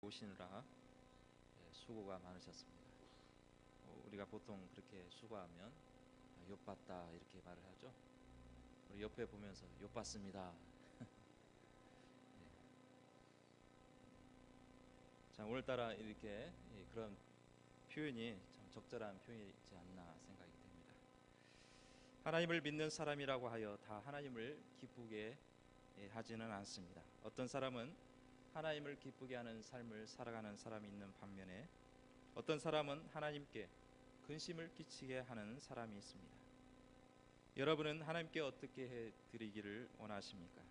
오시느라 수고가 많으셨습니다. 우리가 보통 그렇게 수고하면 욕봤다 이렇게 말을 하죠. 우리 옆에 보면서 욕봤습니다. 자, 오늘따라 이렇게 그런 표현이 참 적절한 표현이지 않나 생각이 됩니다. 하나님을 믿는 사람이라고 하여 다 하나님을 기쁘게 하지는 않습니다. 어떤 사람은 하나님을 기쁘게 하는 삶을 살아가는 사람이 있는 반면에 어떤 사람은 하나님께 근심을 끼치게 하는 사람이 있습니다. 여러분은 하나님께 어떻게 해드리기를 원하십니까?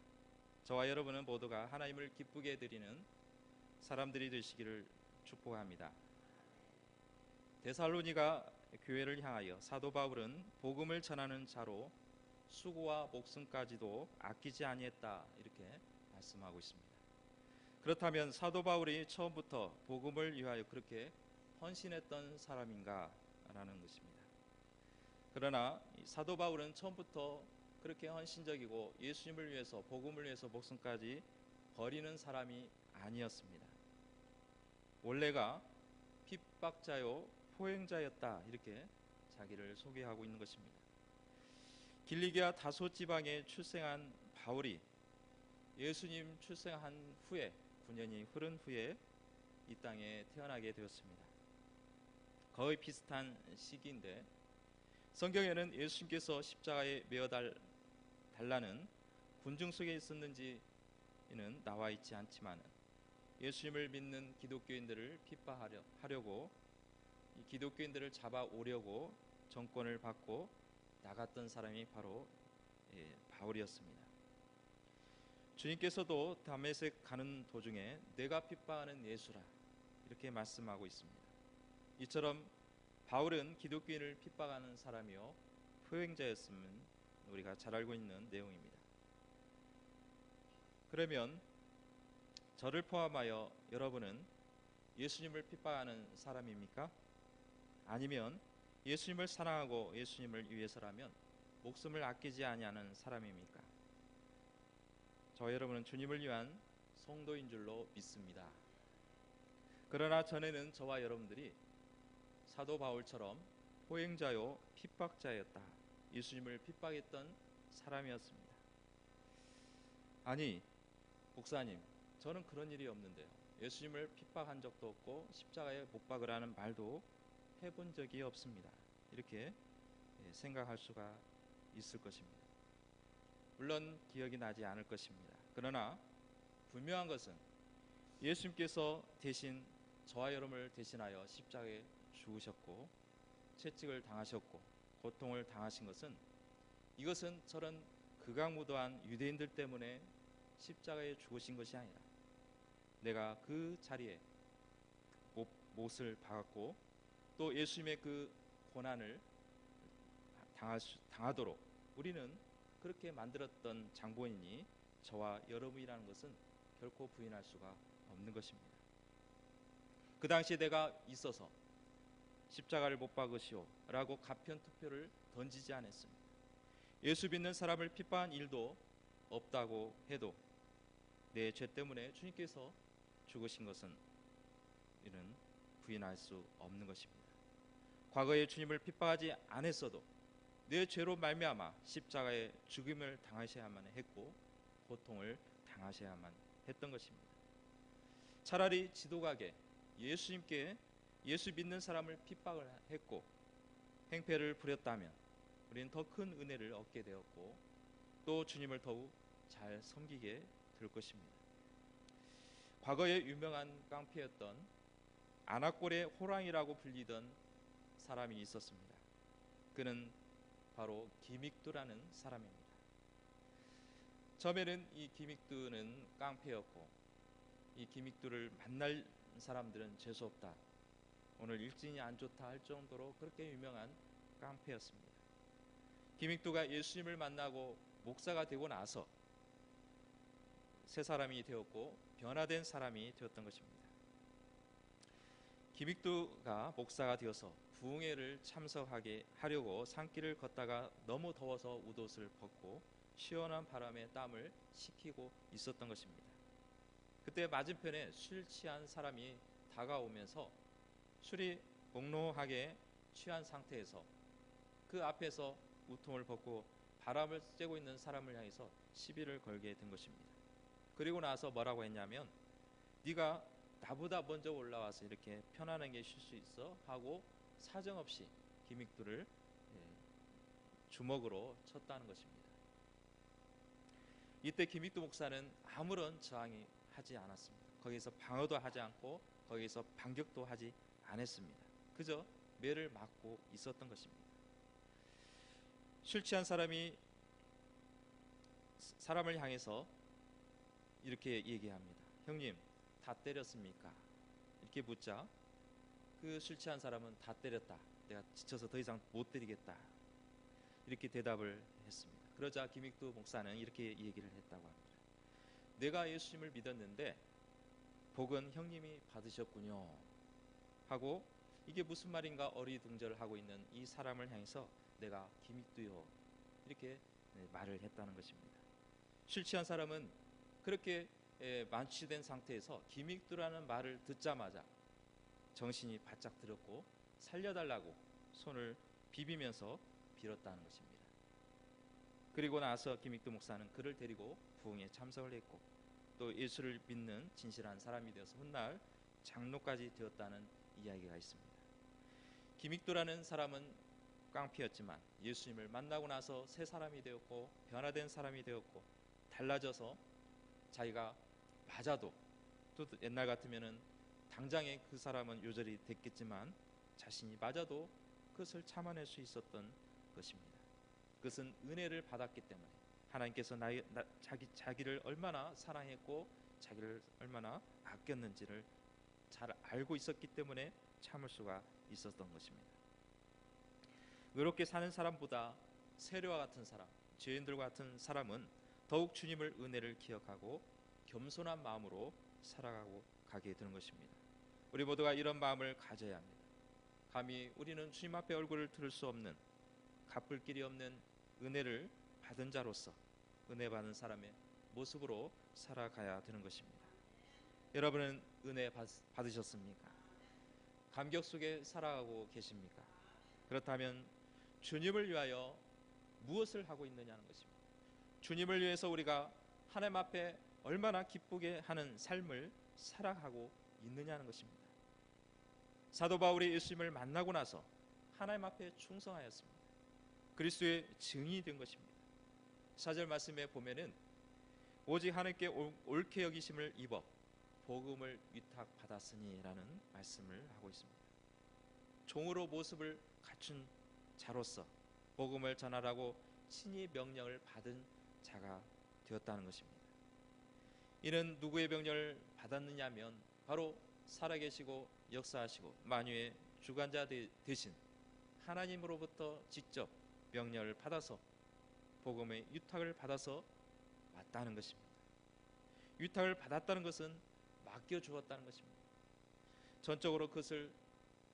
저와 여러분은 모두가 하나님을 기쁘게 해드리는 사람들이 되시기를 축복합니다. 데살로니가 교회를 향하여 사도 바울은 복음을 전하는 자로 수고와 목숨까지도 아끼지 아니했다 이렇게 말씀하고 있습니다. 그렇다면 사도 바울이 처음부터 복음을 위하여 그렇게 헌신했던 사람인가 라는 것입니다. 그러나 사도 바울은 처음부터 그렇게 헌신적이고 예수님을 위해서 복음을 위해서 목숨까지 버리는 사람이 아니었습니다. 원래가 핍박자요 포행자였다 이렇게 자기를 소개하고 있는 것입니다. 길리기아 다소 지방에 출생한 바울이 예수님 출생한 후에 9년이 흐른 후에 이 땅에 태어나게 되었습니다. 거의 비슷한 시기인데 성경에는 예수님께서 십자가에 매어 달라는 군중 속에 있었는지는 나와 있지 않지만 예수님을 믿는 기독교인들을 핍박하려고 이 기독교인들을 잡아오려고 정권을 받고 나갔던 사람이 바로 바울이었습니다. 주님께서도 다메섹 가는 도중에 내가 핍박하는 예수라 이렇게 말씀하고 있습니다. 이처럼 바울은 기독교인을 핍박하는 사람이요 포행자였음은 우리가 잘 알고 있는 내용입니다. 그러면 저를 포함하여 여러분은 예수님을 핍박하는 사람입니까? 아니면 예수님을 사랑하고 예수님을 위해서라면 목숨을 아끼지 아니하는 사람입니까? 저 여러분은 주님을 위한 성도인 줄로 믿습니다. 그러나 전에는 저와 여러분들이 사도 바울처럼 포행자요 핍박자였다. 예수님을 핍박했던 사람이었습니다. 아니 목사님, 저는 그런 일이 없는데요. 예수님을 핍박한 적도 없고 십자가에 못 박으라는 말도 해본 적이 없습니다. 이렇게 생각할 수가 있을 것입니다. 물론 기억이 나지 않을 것입니다. 그러나 분명한 것은 예수님께서 대신 저와 여러분을 대신하여 십자가에 죽으셨고 채찍을 당하셨고 고통을 당하신 것은 이것은 저런 극악무도한 유대인들 때문에 십자가에 죽으신 것이 아니라 내가 그 자리에 못을 박았고 또 예수님의 그 고난을 당하도록 우리는 그렇게 만들었던 장본인이 저와 여러분이라는 것은 결코 부인할 수가 없는 것입니다. 그 당시에 내가 있어서 십자가를 못 박으시오 라고 가편투표를 던지지 않았습니다. 예수 믿는 사람을 핍박한 일도 없다고 해도 내 죄 때문에 주님께서 죽으신 것은 이는 부인할 수 없는 것입니다. 과거에 주님을 핍박하지 않았어도 내 죄로 말미암아 십자가에 죽임을 당하셔야만 했고 고통을 당하셔야만 했던 것입니다. 차라리 지도가게 예수님께 예수 믿는 사람을 핍박을 했고 행패를 부렸다면 우리는 더 큰 은혜를 얻게 되었고 또 주님을 더욱 잘 섬기게 될 것입니다. 과거에 유명한 깡패였던 아나꼴의 호랑이라고 불리던 사람이 있었습니다. 그는 바로 기믹두라는 사람입니다. 처음에는 이 기믹두는 깡패였고 이 기믹두를 만날 사람들은 재수없다, 오늘 일진이 안 좋다 할 정도로 그렇게 유명한 깡패였습니다. 기믹두가 예수님을 만나고 목사가 되고 나서 새 사람이 되었고 변화된 사람이 되었던 것입니다. 기믹두가 목사가 되어서 부흥회를 참석하게 하려고 산길을 걷다가 너무 더워서 웃옷을 벗고 시원한 바람에 땀을 식히고 있었던 것입니다. 그때 맞은편에 술 취한 사람이 다가오면서 술이 몽롱하게 취한 상태에서 그 앞에서 우통을 벗고 바람을 쐬고 있는 사람을 향해서 시비를 걸게 된 것입니다. 그리고 나서 뭐라고 했냐면, 네가 나보다 먼저 올라와서 이렇게 편안하게 쉴 수 있어? 하고 사정없이 기믹도를 주먹으로 쳤다는 것입니다. 이때 기믹도 목사는 아무런 저항이 하지 않았습니다. 거기서 방어도 하지 않고 거기서 반격도 하지 않았습니다. 그저 매를 맞고 있었던 것입니다. 술 취한 사람이 사람을 향해서 이렇게 얘기합니다. 형님, 다 때렸습니까? 이렇게 묻자 그 술 취한 사람은 다 때렸다. 내가 지쳐서 더 이상 못 때리겠다. 이렇게 대답을 했습니다. 그러자 김익두 목사는 이렇게 얘기를 했다고 합니다. 내가 예수님을 믿었는데 복은 형님이 받으셨군요. 하고 이게 무슨 말인가 어리둥절을 하고 있는 이 사람을 향해서 내가 김익두요. 이렇게 말을 했다는 것입니다. 술 취한 사람은 그렇게 만취된 상태에서 김익두라는 말을 듣자마자 정신이 바짝 들었고 살려달라고 손을 비비면서 빌었다는 것입니다. 그리고 나서 김익두 목사는 그를 데리고 부흥에 참석을 했고 또 예수를 믿는 진실한 사람이 되어서 훗날 장로까지 되었다는 이야기가 있습니다. 김익두라는 사람은 깡패였지만 예수님을 만나고 나서 새 사람이 되었고 변화된 사람이 되었고 달라져서 자기가 맞아도 또 옛날 같으면은 당장에 그 사람은 요절이 됐겠지만 자신이 맞아도 그것을 참아낼 수 있었던 것입니다. 그것은 은혜를 받았기 때문에 하나님께서 자기를 얼마나 사랑했고 자기를 얼마나 아꼈는지를 잘 알고 있었기 때문에 참을 수가 있었던 것입니다. 의롭게 사는 사람보다 세리와 같은 사람, 죄인들과 같은 사람은 더욱 주님을 은혜를 기억하고 겸손한 마음으로 살아가고 가게 되는 것입니다. 우리 모두가 이런 마음을 가져야 합니다. 감히 우리는 주님 앞에 얼굴을 들을 수 없는 갚을 길이 없는 은혜를 받은 자로서 은혜 받은 사람의 모습으로 살아가야 되는 것입니다. 여러분은 은혜 받으셨습니까? 감격 속에 살아가고 계십니까? 그렇다면 주님을 위하여 무엇을 하고 있느냐는 것입니다. 주님을 위해서 우리가 하나님 앞에 얼마나 기쁘게 하는 삶을 살아가고 있느냐는 것입니다. 사도 바울이 예수님을 만나고 나서 하나님 앞에 충성하였습니다. 그리스도의 증인이 된 것입니다. 4절 말씀에 보면은 오직 하나님께 옳게 여기심을 입어 복음을 위탁받았으니라는 말씀을 하고 있습니다. 종으로 모습을 갖춘 자로서 복음을 전하라고 친히 명령을 받은 자가 되었다는 것입니다. 이는 누구의 명령을 받았느냐면 바로 살아계시고 역사하시고 만유의 주관자 되신 하나님으로부터 직접 명령을 받아서 복음의 유탁을 받아서 왔다는 것입니다. 유탁을 받았다는 것은 맡겨주었다는 것입니다. 전적으로 그것을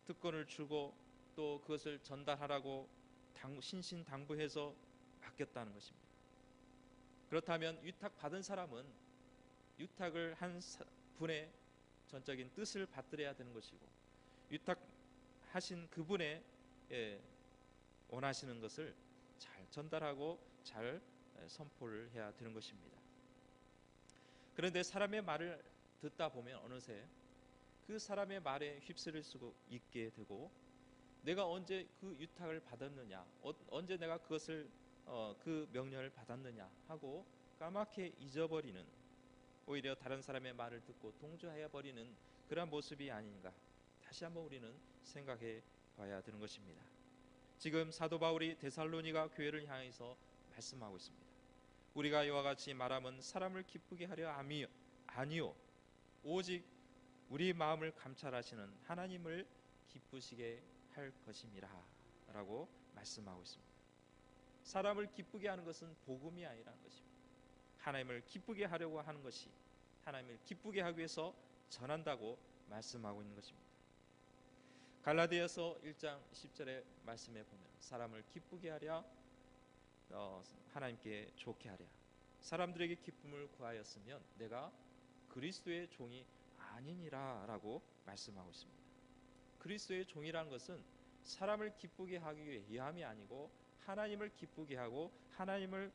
특권을 주고 또 그것을 전달하라고 신신당부해서 맡겼다는 것입니다. 그렇다면 유탁 받은 사람은 유탁을 한 분의 전적인 뜻을 받들어야 되는 것이고 유탁하신 그분의 원하시는 것을 잘 전달하고 잘 선포를 해야 되는 것입니다. 그런데 사람의 말을 듣다 보면 어느새 그 사람의 말에 휩쓸릴 수 있게 되고 내가 언제 그 유탁을 받았느냐, 언제 내가 그것을 그 명령을 받았느냐 하고 까맣게 잊어버리는, 오히려 다른 사람의 말을 듣고 동조해 버리는 그런 모습이 아닌가 다시 한번 우리는 생각해 봐야 되는 것입니다. 지금 사도 바울이 데살로니가 교회를 향해서 말씀하고 있습니다. 우리가 이와 같이 말함은 사람을 기쁘게 하려 아니요 오직 우리 마음을 감찰하시는 하나님을 기쁘시게 할 것임이라 라고 말씀하고 있습니다. 사람을 기쁘게 하는 것은 복음이 아니라는 것입니다. 하나님을 기쁘게 하려고 하는 것이 하나님을 기쁘게 하기 위해서 전한다고 말씀하고 있는 것입니다. 갈라디아서 1장 10절의 말씀에 보면 사람을 기쁘게 하랴 하나님께 좋게 하랴 사람들에게 기쁨을 구하였으면 내가 그리스도의 종이 아니니라라고 말씀하고 있습니다. 그리스도의 종이라는 것은 사람을 기쁘게 하기 위함이 아니고 하나님을 기쁘게 하고 하나님을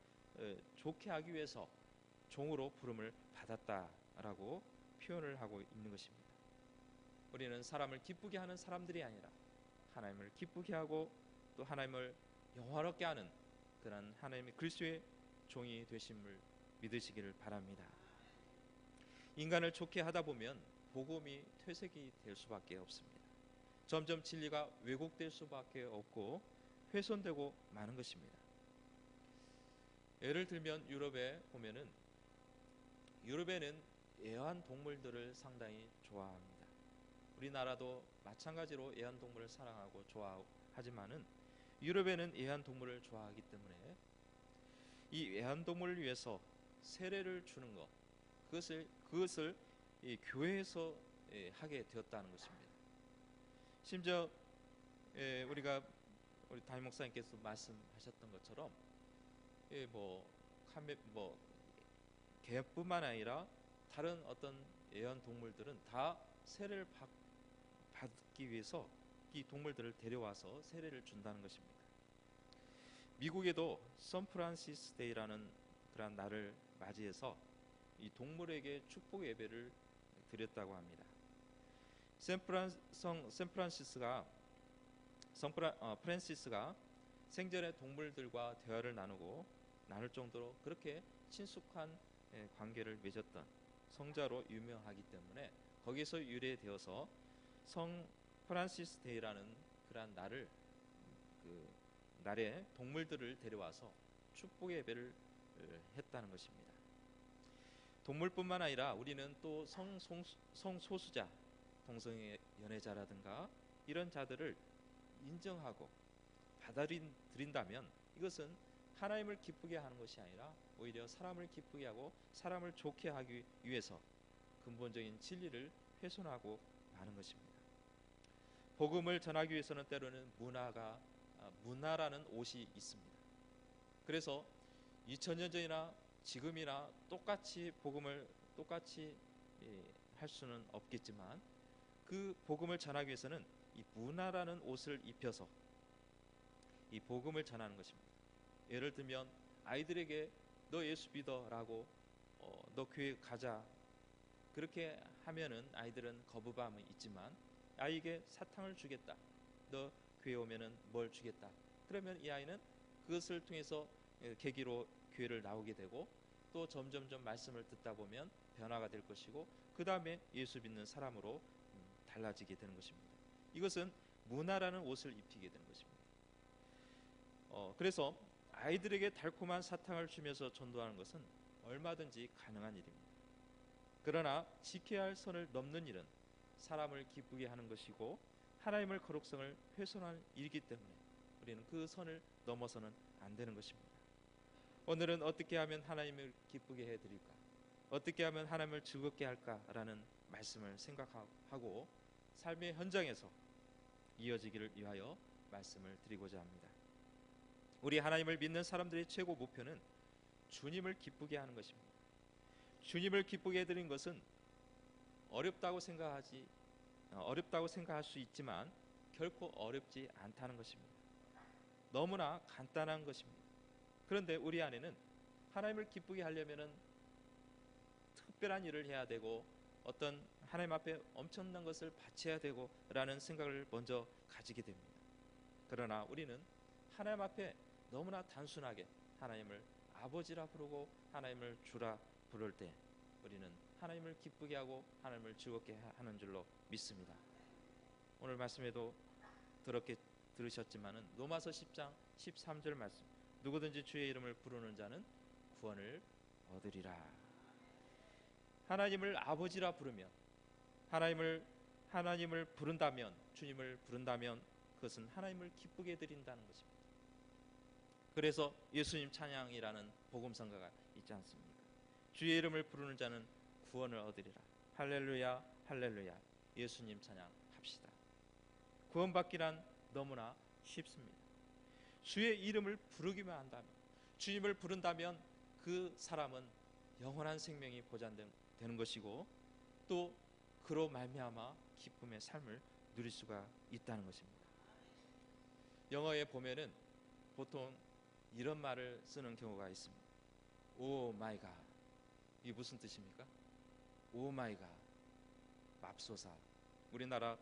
좋게 하기 위해서 종으로 부름을 받았다라고 표현을 하고 있는 것입니다. 우리는 사람을 기쁘게 하는 사람들이 아니라 하나님을 기쁘게 하고 또 하나님을 영화롭게 하는 그런 하나님의 그리스도의 종이 되심을 믿으시기를 바랍니다. 인간을 좋게 하다 보면 복음이 퇴색이 될 수밖에 없습니다. 점점 진리가 왜곡될 수밖에 없고 훼손되고 마는 것입니다. 예를 들면 유럽에는 애완동물들을 상당히 좋아합니다. 우리나라도 마찬가지로 애완동물을 사랑하고 좋아하지만은 유럽에는 애완동물을 좋아하기 때문에 이 애완동물을 위해서 세례를 주는 것, 그것을 이 교회에서 하게 되었다는 것입니다. 심지어 우리 담임 목사님께서 말씀하셨던 것처럼 개뿐만 아니라 다른 어떤 애완동물들은 다 세례를 받기 위해서 이 동물들을 데려와서 세례를 준다는 것입니다. 미국에도 샌프란시스 데이라는 그런 날을 맞이해서 이 동물에게 축복 예배를 드렸다고 합니다. 프란시스가 생전에 동물들과 대화를 나눌 정도로 그렇게 친숙한 관계를 맺었던 성자로 유명하기 때문에 거기서 유래되어서 성 프란시스 데이라는 그러한 날에 동물들을 데려와서 축복 예배를 했다는 것입니다. 동물뿐만 아니라 우리는 또 성소수자, 동성애 연애자라든가 이런 자들을 인정하고 받아들인다면 이것은 하나님을 기쁘게 하는 것이 아니라 오히려 사람을 기쁘게 하고 사람을 좋게 하기 위해서 근본적인 진리를 훼손하고 마는 것입니다. 복음을 전하기 위해서는 때로는 문화라는 옷이 있습니다. 그래서 2000년 전이나 지금이나 똑같이 복음을 할 수는 없겠지만 그 복음을 전하기 위해서는 이 문화라는 옷을 입혀서 이 복음을 전하는 것입니다. 예를 들면 아이들에게 너 예수 믿어라고 너 교회 가자 그렇게 하면은 아이들은 거부감이 있지만 아이에게 사탕을 주겠다. 너 교회 오면은 뭘 주겠다. 그러면 이 아이는 그것을 통해서 계기로 교회를 나오게 되고 또 점점점 말씀을 듣다 보면 변화가 될 것이고 그 다음에 예수 믿는 사람으로 달라지게 되는 것입니다. 이것은 문화라는 옷을 입히게 되는 것입니다. 그래서 아이들에게 달콤한 사탕을 주면서 전도하는 것은 얼마든지 가능한 일입니다. 그러나 지켜야 할 선을 넘는 일은 사람을 기쁘게 하는 것이고 하나님의 거룩성을 훼손하는 일이기 때문에 우리는 그 선을 넘어서는 안 되는 것입니다. 오늘은 어떻게 하면 하나님을 기쁘게 해드릴까? 어떻게 하면 하나님을 즐겁게 할까라는 말씀을 생각하고 삶의 현장에서 이어지기를 위하여 말씀을 드리고자 합니다. 우리 하나님을 믿는 사람들의 최고 목표는 주님을 기쁘게 하는 것입니다. 주님을 기쁘게 해드린 것은 어렵다고 생각할 수 있지만 결코 어렵지 않다는 것입니다. 너무나 간단한 것입니다. 그런데 우리 안에는 하나님을 기쁘게 하려면은 특별한 일을 해야 되고 어떤 하나님 앞에 엄청난 것을 바쳐야 되고 라는 생각을 먼저 가지게 됩니다. 그러나 우리는 하나님 앞에 너무나 단순하게 하나님을 아버지라 부르고 하나님을 주라 부를 때 우리는 하나님을 기쁘게 하고 하나님을 즐겁게 하는 줄로 믿습니다. 오늘 말씀에도 들으셨지만은 로마서 10장 13절 말씀 누구든지 주의 이름을 부르는 자는 구원을 얻으리라. 하나님을 아버지라 부르면 하나님을 부른다면 주님을 부른다면 그것은 하나님을 기쁘게 드린다는 것입니다. 그래서 예수님 찬양이라는 복음성가가 있지 않습니까? 주의 이름을 부르는 자는 구원을 얻으리라. 할렐루야 할렐루야. 예수님 찬양합시다. 구원받기란 너무나 쉽습니다. 주의 이름을 부르기만 한다면 주님을 부른다면 그 사람은 영원한 생명이 보장된 되는 것이고 또 그로 말미암아 기쁨의 삶을 누릴 수가 있다는 것입니다. 영어에 보면은 보통 이런 말을 쓰는 경우가 있습니다. 오 마이 갓. 이게 무슨 뜻입니까? 오 마이 갓. 맙소사. 우리나라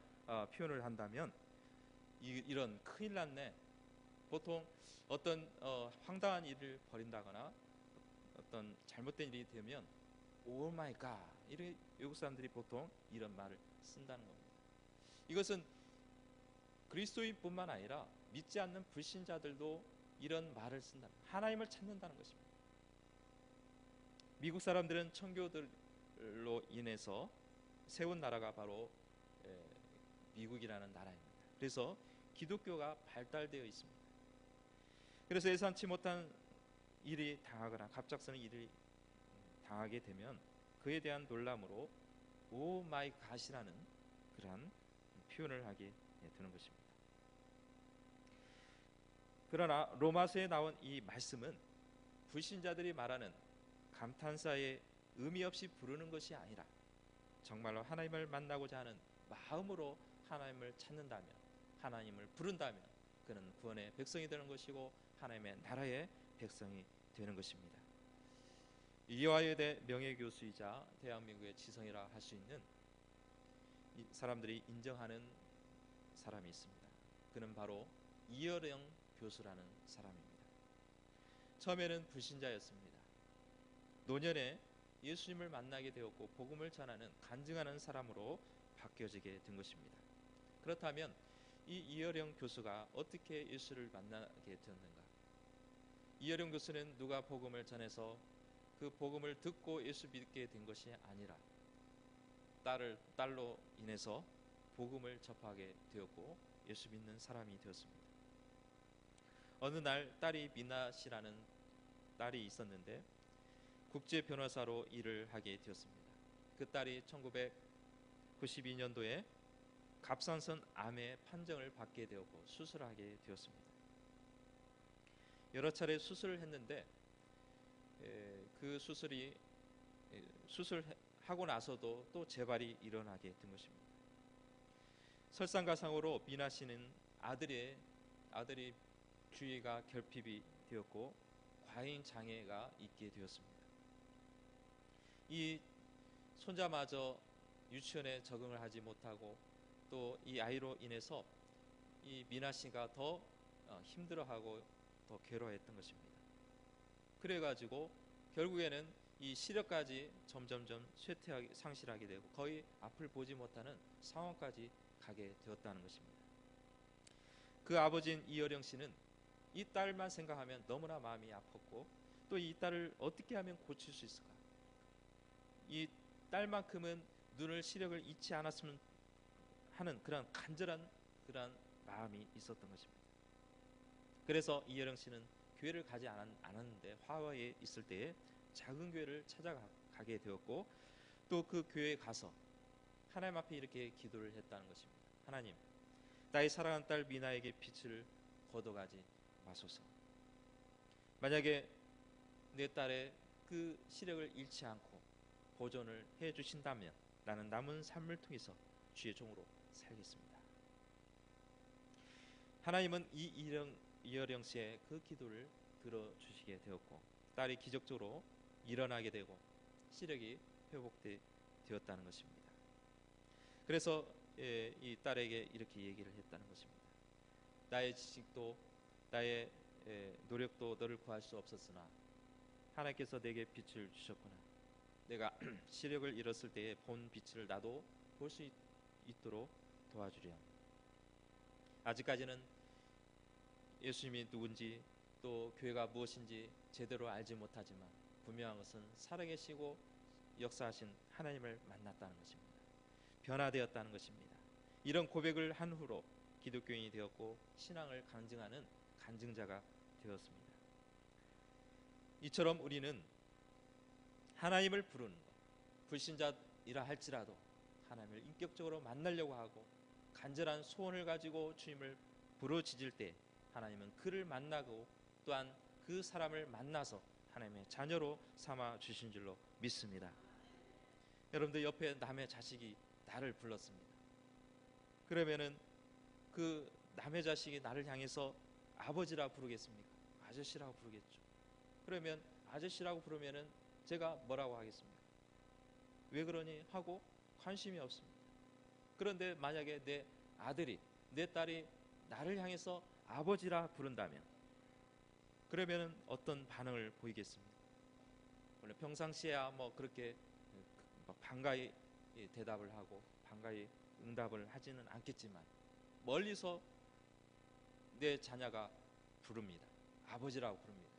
표현을 한다면 이런 큰일 났네. 보통 어떤 황당한 일을 벌인다거나 어떤 잘못된 일이 되면 오 마이 갓. 이렇게 외국 사람들이 보통 이런 말을 쓴다는 겁니다. 이것은 그리스도인뿐만 아니라 믿지 않는 불신자들도 이런 말을 쓴다. 하나님을 찾는다는 것입니다. 미국 사람들은 청교들로 인해서 세운 나라가 바로 미국이라는 나라입니다. 그래서 기독교가 발달되어 있습니다. 그래서 예상치 못한 일이 당하거나 갑작스러운 일이 당하게 되면 그에 대한 놀람으로 오 마이 갓이라는 그러한 표현을 하게 되는 것입니다. 그러나 로마서에 나온 이 말씀은 불신자들이 말하는 감탄사에 의미 없이 부르는 것이 아니라 정말로 하나님을 만나고자 하는 마음으로 하나님을 찾는다면, 하나님을 부른다면 그는 구원의 백성이 되는 것이고 하나님의 나라의 백성이 되는 것입니다. 이화여대 명예교수이자 대한민국의 지성이라 할 수 있는 사람들이 인정하는 사람이 있습니다. 그는 바로 이어령 교수라는 사람입니다. 처음에는 불신자였습니다. 노년에 예수님을 만나게 되었고 복음을 전하는 간증하는 사람으로 바뀌어지게 된 것입니다. 그렇다면 이 이어령 교수가 어떻게 예수를 만나게 되었는가? 이어령 교수는 누가 복음을 전해서 그 복음을 듣고 예수 믿게 된 것이 아니라 딸로 인해서 복음을 접하게 되었고 예수 믿는 사람이 되었습니다. 어느 날 딸이 미나 씨라는 딸이 있었는데 국제 변호사로 일을 하게 되었습니다. 그 딸이 1992년도에 갑상선 암의 판정을 받게 되었고 수술하게 되었습니다. 여러 차례 수술을 했는데 그 수술하고 나서도 또 재발이 일어나게 된 것입니다. 설상가상으로 미나 씨는 아들이 주위가 결핍이 되었고 과잉 장애가 있게 되었습니다. 이 손자마저 유치원에 적응을 하지 못하고 또 이 아이로 인해서 이 미나 씨가 더 힘들어하고 더 괴로워했던 것입니다. 그래가지고 결국에는 이 시력까지 점점점 상실하게 되고 거의 앞을 보지 못하는 상황까지 가게 되었다는 것입니다. 그 아버지인 이어령 씨는 이 딸만 생각하면 너무나 마음이 아팠고 또 이 딸을 어떻게 하면 고칠 수 있을까? 이 딸만큼은 눈을 시력을 잃지 않았으면 하는 그런 간절한 그런 마음이 있었던 것입니다. 그래서 이여령 씨는 교회를 가지 않았는데 하와이에 있을 때에 작은 교회를 찾아가게 되었고 또 그 교회에 가서 하나님 앞에 이렇게 기도를 했다는 것입니다. 하나님, 나의 사랑하는 딸 미나에게 빛을 걷어가지 마소서. 만약에 내 딸의 그 시력을 잃지 않고 보존을 해 주신다면 나는 남은 삶을 통해서 주의 종으로 살겠습니다. 하나님은 이여령 씨의 그 기도를 들어주시게 되었고 딸이 기적적으로 일어나게 되고 시력이 회복되었다는 것입니다. 그래서 이 딸에게 이렇게 얘기를 했다는 것입니다. 나의 지식도 나의 노력도 너를 구할 수 없었으나 하나님께서 내게 빛을 주셨구나. 내가 시력을 잃었을 때에 본 빛을 나도 볼 수 있도록 도와주렴. 아직까지는 예수님이 누군지 또 교회가 무엇인지 제대로 알지 못하지만 분명한 것은 살아계시고 역사하신 하나님을 만났다는 것입니다. 변화되었다는 것입니다. 이런 고백을 한 후로 기독교인이 되었고 신앙을 간증하는 간증자가 되었습니다. 이처럼 우리는 하나님을 부르는 것, 불신자이라 할지라도 하나님을 인격적으로 만나려고 하고 간절한 소원을 가지고 주님을 부르짖을 때 하나님은 그를 만나고 또한 그 사람을 만나서 하나님의 자녀로 삼아 주신 줄로 믿습니다. 여러분들 옆에 남의 자식이 나를 불렀습니다. 그러면은 그 남의 자식이 나를 향해서 아버지라 부르겠습니까? 아저씨라고 부르겠죠. 그러면 아저씨라고 부르면은 제가 뭐라고 하겠습니까? 왜 그러니 하고 관심이 없습니다. 그런데 만약에 내 아들이, 내 딸이 나를 향해서 아버지라 부른다면, 그러면은 어떤 반응을 보이겠습니까? 물론 평상시에야 뭐 그렇게 반가이 대답을 하고 반가이 응답을 하지는 않겠지만, 멀리서 내 자녀가 부릅니다. 아버지라고 부릅니다.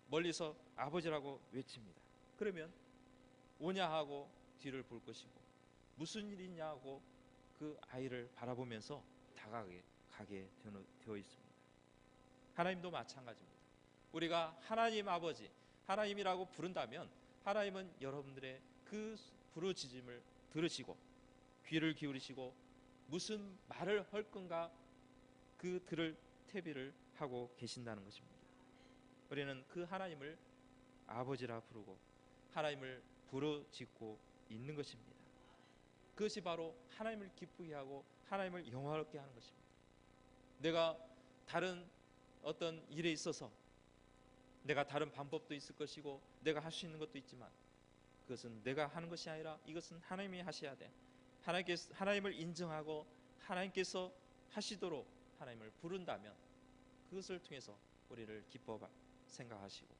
멀리서 아버지라고 외칩니다. 그러면 오냐 하고 뒤를 볼 것이고, 무슨 일이냐고 그 아이를 바라보면서 다가가게 되어 있습니다. 하나님도 마찬가지입니다. 우리가 하나님 아버지, 하나님이라고 부른다면 하나님은 여러분들의 그 부르짖음을 들으시고 귀를 기울이시고 무슨 말을 할 건가 그 들을 태비를 하고 계신다는 것입니다. 우리는 그 하나님을 아버지라 부르고 하나님을 부르짖고 있는 것입니다. 그것이 바로 하나님을 기쁘게 하고 하나님을 영화롭게 하는 것입니다. 내가 다른 어떤 일에 있어서 내가 다른 방법도 있을 것이고 내가 할 수 있는 것도 있지만, 그것은 내가 하는 것이 아니라 이것은 하나님이 하셔야 돼. 하나님을 인정하고 하나님께서 하시도록 하나님을 부른다면 그것을 통해서 우리를 기뻐 생각하시고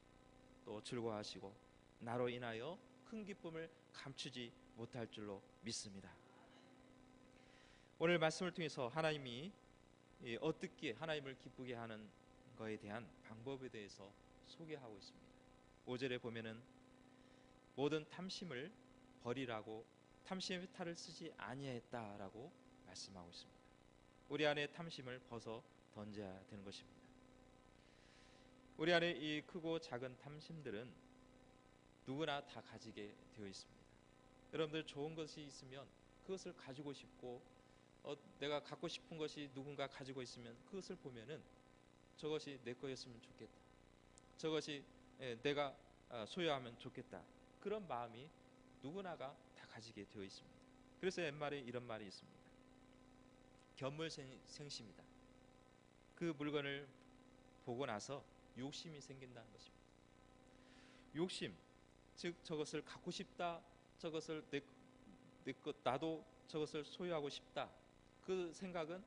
또 즐거워하시고 나로 인하여 큰 기쁨을 감추지 못할 줄로 믿습니다. 오늘 말씀을 통해서 하나님이 어떻게 하나님을 기쁘게 하는 것에 대한 방법에 대해서 소개하고 있습니다. 5절에 보면은 모든 탐심을 버리라고 탐심의 탈을 쓰지 아니했다라고 말씀하고 있습니다. 우리 안에 탐심을 벗어 던져야 되는 것입니다. 우리 안에 이 크고 작은 탐심들은 누구나 다 가지게 되어 있습니다. 여러분들 좋은 것이 있으면 그것을 가지고 싶고, 내가 갖고 싶은 것이 누군가 가지고 있으면 그것을 보면은 저것이 내 거였으면 좋겠다, 저것이 내가 소유하면 좋겠다, 그런 마음이 누구나가 다 가지게 되어 있습니다. 그래서 옛말에 이런 말이 있습니다. 견물생심이다. 그 물건을 보고 나서 욕심이 생긴다는 것입니다. 욕심, 즉 저것을 갖고 싶다, 저것을 나도 저것을 소유하고 싶다, 그 생각은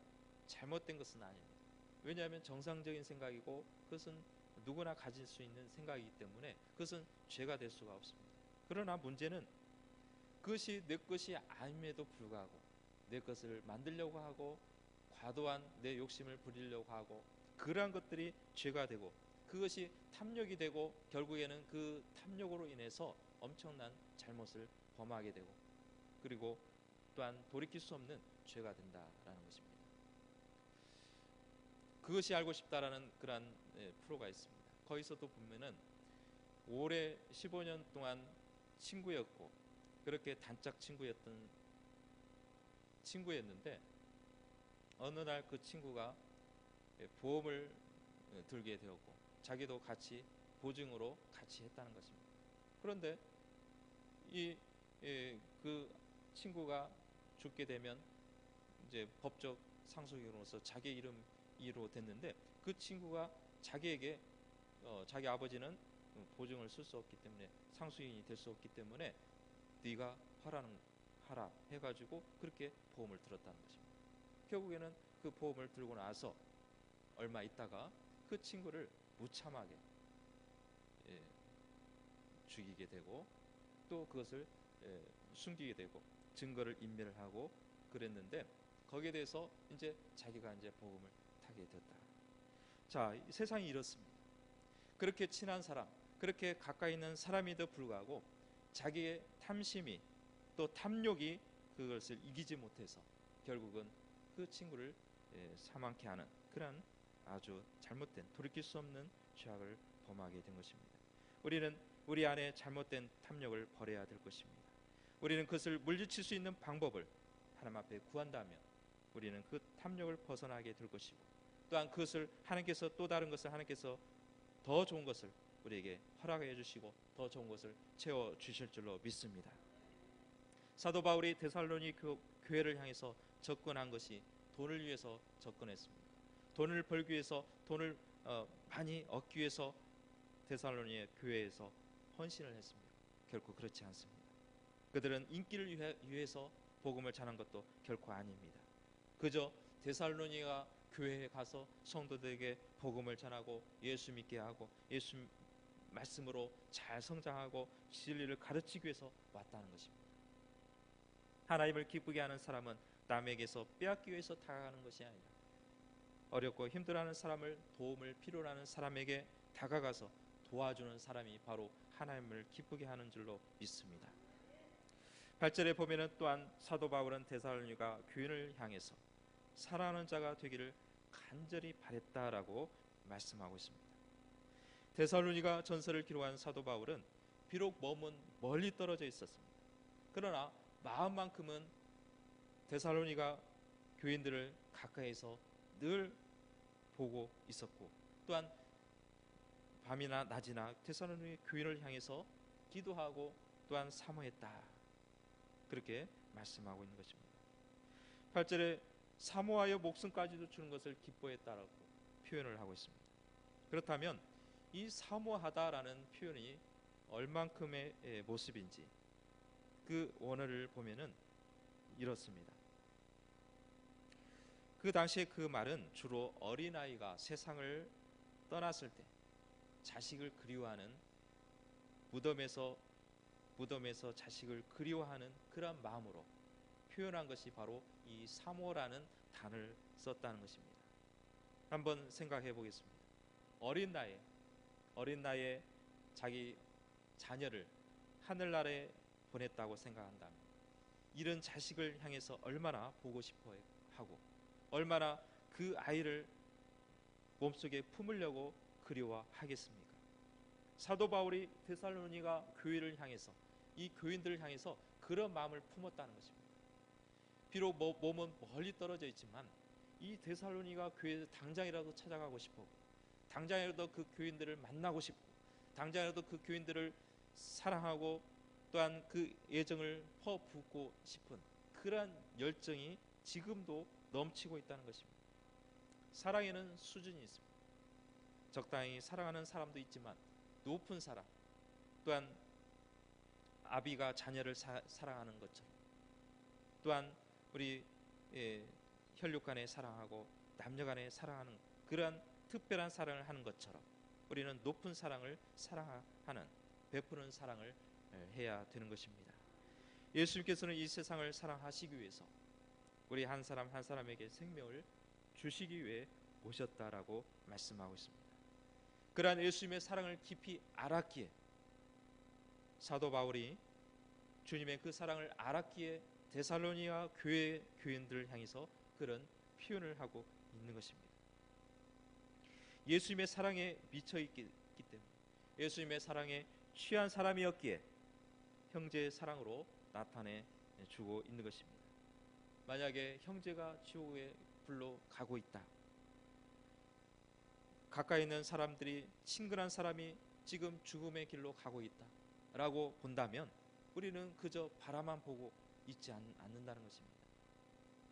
잘못된 것은 아닙니다. 왜냐하면 정상적인 생각이고 그것은 누구나 가질 수 있는 생각이기 때문에 그것은 죄가 될 수가 없습니다. 그러나 문제는 그것이 내 것이 아님에도 불구하고 내 것을 만들려고 하고 과도한 내 욕심을 부리려고 하고 그러한 것들이 죄가 되고 그것이 탐욕이 되고 결국에는 그 탐욕으로 인해서 엄청난 잘못을 범하게 되고 그리고 또한 돌이킬 수 없는 죄가 된다라는 것입니다. 그것이 알고 싶다라는 그런 프로가 있습니다. 거기서도 보면은 올해 15년 동안 친구였고 그렇게 단짝 친구였는데 어느 날 그 친구가 보험을 들게 되었고 자기도 같이 보증으로 같이 했다는 것입니다. 그런데 그 친구가 죽게 되면 이제 법적 상속인으로서 자기 이름으로 됐는데 그 친구가 자기에게 자기 아버지는 보증을 쓸 수 없기 때문에 상속인이 될 수 없기 때문에 네가 하라 해가지고 그렇게 보험을 들었다는 것입니다. 결국에는 그 보험을 들고 나서 얼마 있다가 그 친구를 무참하게 죽이게 되고 또 그것을 숨기게 되고 증거를 인멸을 하고 그랬는데 거기에 대해서 이제 자기가 이제 보험을 타게 됐다. 자, 세상이 이렇습니다. 그렇게 친한 사람, 그렇게 가까이 있는 사람에도 불구하고 자기의 탐심이 또 탐욕이 그것을 이기지 못해서 결국은 그 친구를 사망케 하는 그런 아주 잘못된 돌이킬 수 없는 죄악을 범하게 된 것입니다. 우리는 우리 안에 잘못된 탐욕을 버려야 될 것입니다. 우리는 그것을 물리칠 수 있는 방법을 하나님 앞에 구한다면 우리는 그 탐욕을 벗어나게 될 것이고 또한 그것을 하나님께서 또 다른 것을 하나님께서 더 좋은 것을 우리에게 허락해 주시고 더 좋은 것을 채워 주실 줄로 믿습니다. 사도 바울이 데살로니 교회를 향해서 접근한 것이 돈을 위해서 접근했습니다. 돈을 벌기 위해서, 돈을 많이 얻기 위해서 데살로니 교회에서 헌신을 했습니다. 결코 그렇지 않습니다. 그들은 인기를 위해서 복음을 전한 것도 결코 아닙니다. 그저 데살로니가 교회에 가서 성도들에게 복음을 전하고 예수 믿게 하고 예수 말씀으로 잘 성장하고 진리를 가르치기 위해서 왔다는 것입니다. 하나님을 기쁘게 하는 사람은 남에게서 빼앗기 위해서 다가가는 것이 아니라 어렵고 힘들어하는 사람을, 도움을 필요로 하는 사람에게 다가가서 도와주는 사람이 바로 하나님을 기쁘게 하는 줄로 믿습니다. 8절에 보면은 또한 사도 바울은 데살로니가 교인을 향해서 사랑하는 자가 되기를 간절히 바랬다라고 말씀하고 있습니다. 데살로니가 전서를 기록한 사도 바울은 비록 몸은 멀리 떨어져 있었습니다. 그러나 마음만큼은 데살로니가 교인들을 가까이서 늘 보고 있었고, 또한 밤이나 낮이나 데살로니 교인을 향해서 기도하고 또한 사모했다, 그렇게 말씀하고 있는 것입니다. 8절에 사모하여 목숨까지도 주는 것을 기뻐했다라고 표현을 하고 있습니다. 그렇다면 이 사모하다라는 표현이 얼만큼의 모습인지 그 원어를 보면은 이렇습니다. 그 당시에 그 말은 주로 어린아이가 세상을 떠났을 때 자식을 그리워하는, 무덤에서 자식을 그리워하는 그런 마음으로 표현한 것이 바로 이 사모라는 단어를 썼다는 것입니다. 한번 생각해 보겠습니다. 어린 나이에 자기 자녀를 하늘나라에 보냈다고 생각한다면 이런 자식을 향해서 얼마나 보고 싶어 하고 얼마나 그 아이를 몸속에 품으려고 그리워하겠습니까? 사도 바울이 데살로니가 교회를 향해서, 이 교인들을 향해서 그런 마음을 품었다는 것입니다. 비록 몸은 멀리 떨어져 있지만 이 데살로니가 교회에 당장이라도 찾아가고 싶어, 당장이라도 그 교인들을 만나고 싶고, 당장이라도 그 교인들을 사랑하고 또한 그 애정을 퍼붓고 싶은 그러한 열정이 지금도 넘치고 있다는 것입니다. 사랑에는 수준이 있습니다. 적당히 사랑하는 사람도 있지만 높은 사랑, 또한 아비가 자녀를 사랑하는 것처럼, 또한 우리 혈육간에 사랑하고 남녀간에 사랑하는 그러한 특별한 사랑을 하는 것처럼 우리는 높은 사랑을 사랑하는, 베푸는 사랑을 해야 되는 것입니다. 예수님께서는 이 세상을 사랑하시기 위해서 우리 한 사람 한 사람에게 생명을 주시기 위해 오셨다라고 말씀하고 있습니다. 그러한 예수님의 사랑을 깊이 알았기에 사도 바울이 주님의 그 사랑을 알았기에 데살로니가 교회 교인들을 향해서 그런 표현을 하고 있는 것입니다. 예수님의 사랑에 미쳐 있기 때문에, 예수님의 사랑에 취한 사람이었기에 형제의 사랑으로 나타내 주고 있는 것입니다. 만약에 형제가 지옥의 불로 가고 있다, 가까이 있는 사람들이, 친근한 사람이 지금 죽음의 길로 가고 있다 라고 본다면 우리는 그저 바라만 보고 있지 않는다는 것입니다.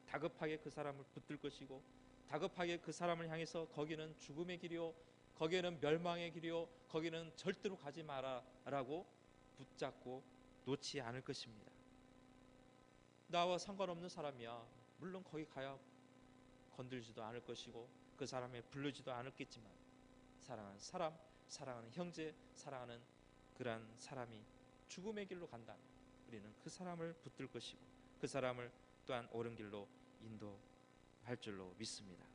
다급하게 그 사람을 붙들 것이고, 다급하게 그 사람을 향해서 거기는 죽음의 길이요, 거기는 멸망의 길이요, 거기는 절대로 가지 마라 라고 붙잡고 놓지 않을 것입니다. 나와 상관없는 사람이야, 물론 거기 가야 건들지도 않을 것이고 그 사람에 부르지도 않았겠지만, 사랑하는 사람, 사랑하는 형제, 사랑하는 그러한 사람이 죽음의 길로 간다면 우리는 그 사람을 붙들 것이고 그 사람을 또한 옳은 길로 인도할 줄로 믿습니다.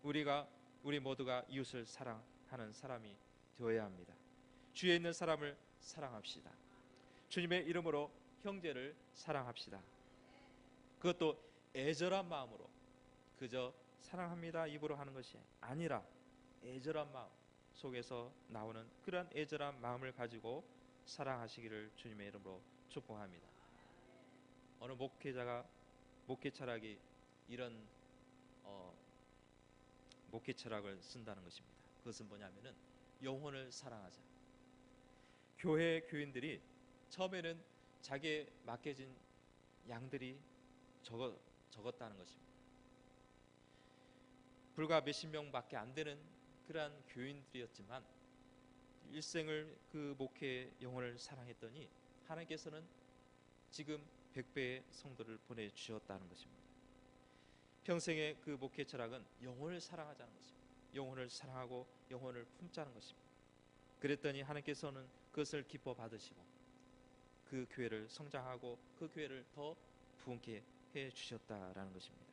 우리 모두가 이웃을 사랑하는 사람이 되어야 합니다. 주위에 있는 사람을 사랑합시다. 주님의 이름으로 형제를 사랑합시다. 그것도 애절한 마음으로, 그저 사랑합니다 입으로 하는 것이 아니라 애절한 마음 속에서 나오는 그러한 애절한 마음을 가지고 사랑하시기를 주님의 이름으로 축복합니다. 어느 목회 철학이 이런 목회 철학을 쓴다는 것입니다. 그것은 뭐냐면은 영혼을 사랑하자. 교회 교인들이 처음에는 자기에 맡겨진 양들이 적었다는 것입니다. 불과 몇십 명밖에 안 되는 그러한 교인들이었지만 일생을 그 목회의 영혼을 사랑했더니 하나님께서는 지금 100배의 성도를 보내주셨다는 것입니다. 평생의 그 목회 철학은 영혼을 사랑하자는 것입니다. 영혼을 사랑하고 영혼을 품자는 것입니다. 그랬더니 하나님께서는 그것을 기뻐 받으시고 그 교회를 성장하고 그 교회를 더 부흥케 해 주셨다라는 것입니다.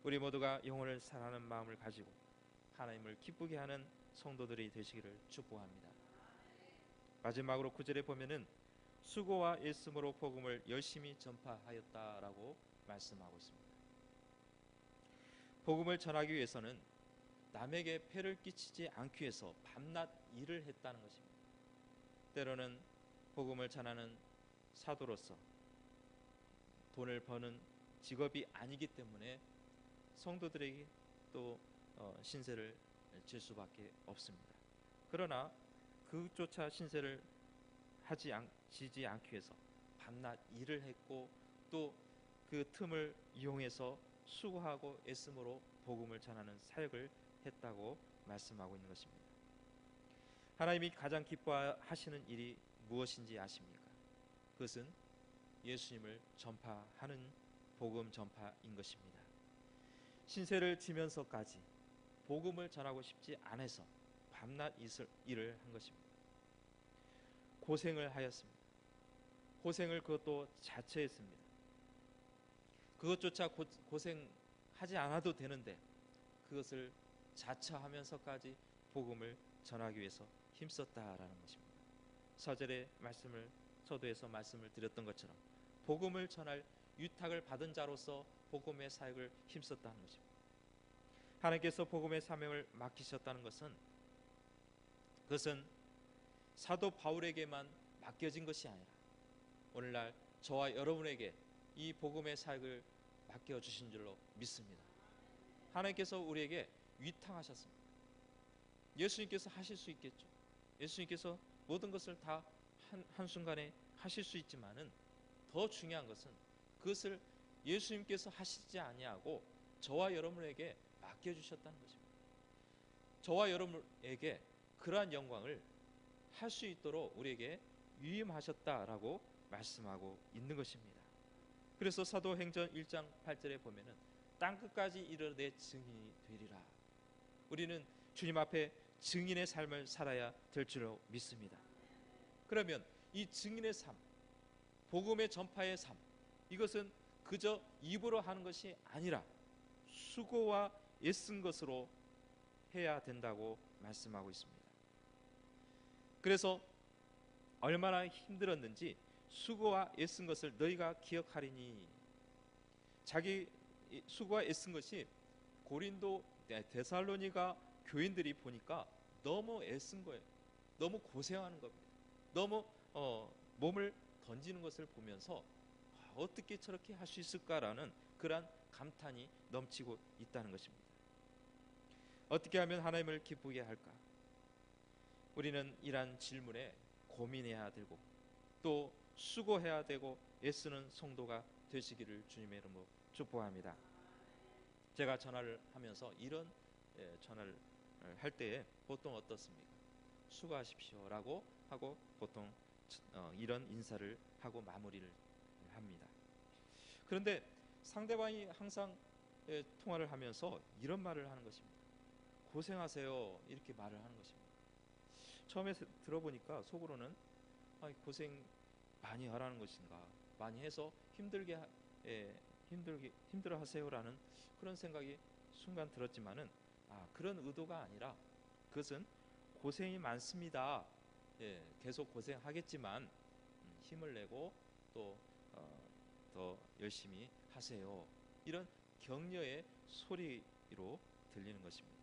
우리 모두가 영혼을 사랑하는 마음을 가지고 하나님을 기쁘게 하는 성도들이 되시기를 축복합니다. 마지막으로 9절에 보면은 수고와 애씀으로 복음을 열심히 전파하였다라고 말씀하고 있습니다. 복음을 전하기 위해서는 남에게 폐를 끼치지 않기 위해서 밤낮 일을 했다는 것입니다. 때로는 복음을 전하는 사도로서 돈을 버는 직업이 아니기 때문에 성도들에게 또 신세를 질 수밖에 없습니다. 그러나 그조차 신세를 지지 않기 위해서 밤낮 일을 했고 또 그 틈을 이용해서 수고하고 애씀으로 복음을 전하는 사역을 했다고 말씀하고 있는 것입니다. 하나님이 가장 기뻐하시는 일이 무엇인지 아십니까? 그것은 예수님을 전파하는 복음 전파인 것입니다. 신세를 지면서까지 복음을 전하고 싶지 않아서 밤낮 일을 한 것입니다. 고생을 하였습니다. 고생을 그것도 자처했습니다. 그것조차 고생하지 않아도 되는데 그것을 자처하면서까지 복음을 전하기 위해서 힘썼다라는 것입니다. 서절의 말씀을 서두에서 말씀을 드렸던 것처럼 복음을 전할 위탁을 받은 자로서 복음의 사역을 힘썼다는 것입니다. 하나님께서 복음의 사명을 맡기셨다는 것은 그것은 사도 바울에게만 맡겨진 것이 아니라 오늘날 저와 여러분에게 이 복음의 사역을 맡겨주신 줄로 믿습니다. 하나님께서 우리에게 위탁하셨습니다. 예수님께서 하실 수 있겠죠. 예수님께서 모든 것을 다 한순간에 하실 수 있지만은 더 중요한 것은 그것을 예수님께서 하시지 아니하고 저와 여러분에게 맡겨주셨다는 것입니다. 저와 여러분에게 그러한 영광을 할 수 있도록 우리에게 위임하셨다라고 말씀하고 있는 것입니다. 그래서 사도행전 1장 8절에 보면은 땅끝까지 이르러 내 증인이 되리라. 우리는 주님 앞에 증인의 삶을 살아야 될 줄로 믿습니다. 그러면 이 증인의 삶, 복음의 전파의 삶, 이것은 그저 입으로 하는 것이 아니라 수고와 애쓴 것으로 해야 된다고 말씀하고 있습니다. 그래서 얼마나 힘들었는지 수고와 애쓴 것을 너희가 기억하리니, 자기 수고와 애쓴 것이 고린도 데살로니가 교인들이 보니까 너무 애쓴 거예요. 너무 고생하는 겁니다. 너무 몸을 던지는 것을 보면서 어떻게 저렇게 할 수 있을까라는 그러한 감탄이 넘치고 있다는 것입니다. 어떻게 하면 하나님을 기쁘게 할까? 우리는 이러한 질문에 고민해야 되고 또 수고해야 되고 애쓰는 성도가 되시기를 주님의 이름으로 축복합니다. 제가 전화를 하면서 이런 전화를 할 때에 보통 어떻습니까? 수고하십시오라고 하고 보통 이런 인사를 하고 마무리를 합니다. 그런데 상대방이 항상 통화를 하면서 이런 말을 하는 것입니다. 고생하세요, 이렇게 말을 하는 것입니다. 처음에 들어보니까 속으로는 고생 많이 하라는 것인가, 많이 해서 힘들어 하세요라는 그런 생각이 순간 들었지만은 그런 의도가 아니라 그것은 고생이 많습니다. 계속 고생하겠지만 힘을 내고 또 더 열심히 하세요. 이런 격려의 소리로 들리는 것입니다.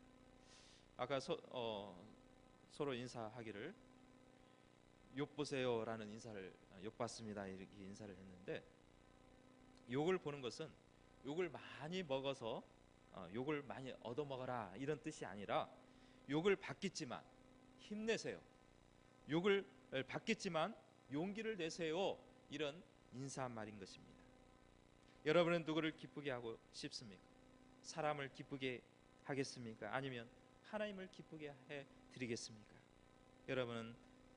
아까 서로 인사하기를 욕 보세요라는 인사를 욕 받습니다 이렇게 인사를 했는데, 욕을 보는 것은 욕을 많이 먹어서 욕을 많이 얻어먹어라 이런 뜻이 아니라 욕을 받겠지만 힘내세요. 욕을 받겠지만 용기를 내세요. 이런 인사한 말인 것입니다. 여러분은 누구를 기쁘게 하고 싶습니까? 사람을 기쁘게 하겠습니까? 아니면 하나님을 기쁘게 해 드리겠습니까?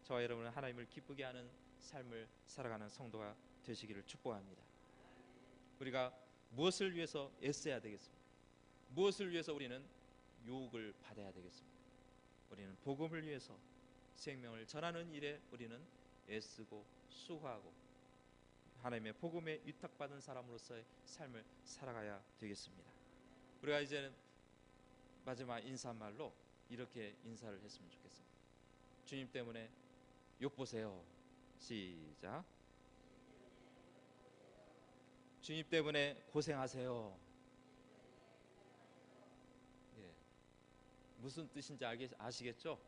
저와 여러분은 하나님을 기쁘게 하는 삶을 살아가는 성도가 되시기를 축복합니다. 우리가 무엇을 위해서 애써야 되겠습니까? 무엇을 위해서 우리는 유혹을 받아야 되겠습니까? 우리는 복음을 위해서 생명을 전하는 일에 우리는 애쓰고 수고하고 하나님의 복음에 위탁받은 사람으로서의 삶을 살아가야 되겠습니다. 우리가 이제는 마지막 인사말로 이렇게 인사를 했으면 좋겠습니다. 주님 때문에 욕보세요. 시작. 주님 때문에 고생하세요. 예. 무슨 뜻인지 아시겠죠?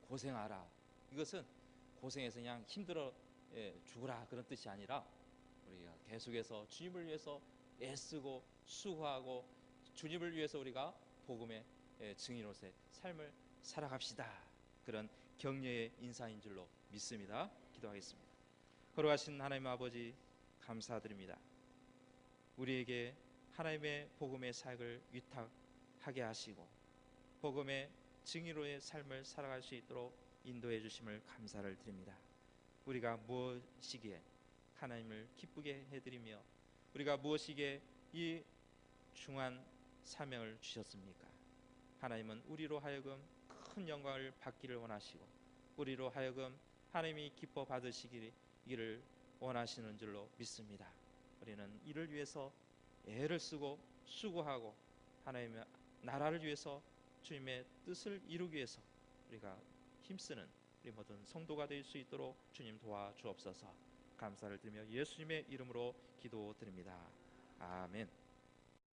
고생하라. 이것은 고생해서 그냥 힘들어 죽으라 그런 뜻이 아니라 우리가 계속해서 주님을 위해서 애쓰고 수고하고 주님을 위해서 우리가 복음의 증인으로서의 삶을 살아갑시다. 그런 격려의 인사인 줄로 믿습니다. 기도하겠습니다. 거룩하신 하나님 아버지 감사드립니다. 우리에게 하나님의 복음의 사역을 위탁하게 하시고 복음의 증인으로의 삶을 살아갈 수 있도록 인도해 주심을 감사를 드립니다. 우리가 무엇이기에 하나님을 기쁘게 해드리며 우리가 무엇이기에 이 중한 사명을 주셨습니까? 하나님은 우리로 하여금 큰 영광을 받기를 원하시고 우리로 하여금 하나님이 기뻐 받으시기를 원하시는 줄로 믿습니다. 우리는 이를 위해서 애를 쓰고 수고하고 하나님의 나라를 위해서 주님의 뜻을 이루기 위해서 우리가 힘쓰는 우리 모든 성도가 될 수 있도록 주님 도와주옵소서. 감사를 드리며 예수님의 이름으로 기도드립니다. 아멘.